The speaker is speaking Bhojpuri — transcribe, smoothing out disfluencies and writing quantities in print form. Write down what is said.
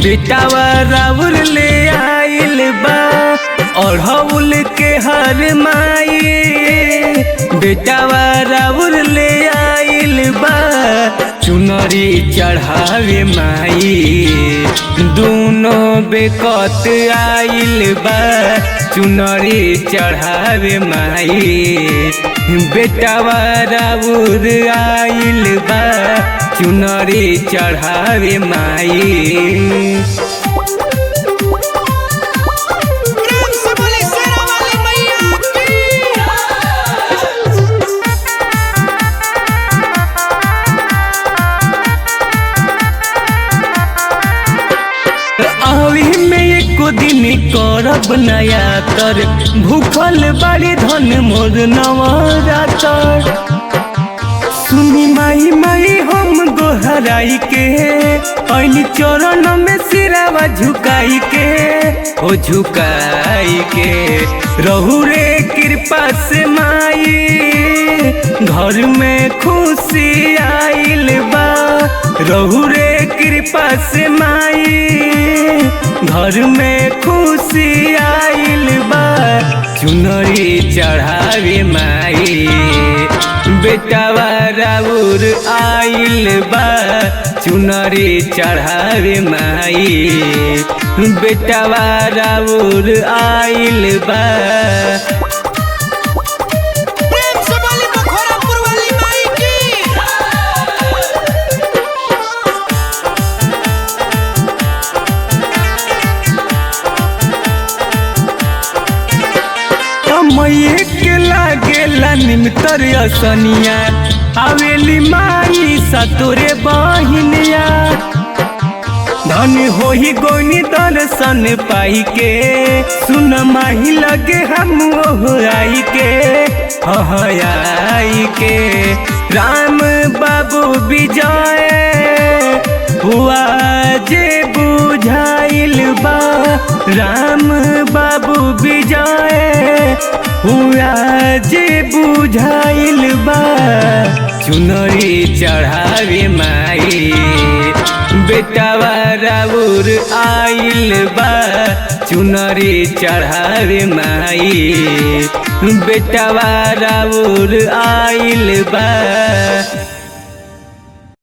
बेटावा राउर ले आइल बा अढ़ौल के हर माई। बेटावा राउर ले आइल बा चुनरी चढ़ावे माई। दोनों बेकत आइल बा चुनरी चढ़ावे माई। बेटावा राउर आइल बा चुनरी चढ़ावे माई। आवी में एको दिन करब नया तर भूखल बाड़ी धन मोर नवरातर। सुनी माई माई हम गोहराई के ऐनी चरण में सिरावा झुकाई के ओ झुकाई के। रहू रे कृपा से माई घर में खुशी आइल बा। रहू रे कृपा से माई घर में खुशी आइल बा चुनरी चढ़ावे माई। बेटावा राउर आइल बा चुनरी चढ़ावे माई। बेटावा राउर आइल बा। मैये के लागेला निमतर असनिया आवेली माई सतोरे बहिनिया। धन होही गोनी दर्शन पाई के सुन माही लगे हम आई के आई के। राम बाबू विजय हुआ जे बुझाइल बा। राम बाबू विजय हुआ जे बुझाइल बा चुनरी चढ़ावे माई। बेटावा राउर आइल बा चुनरी चढ़ावे माई। बेटावा राउर आइल बा।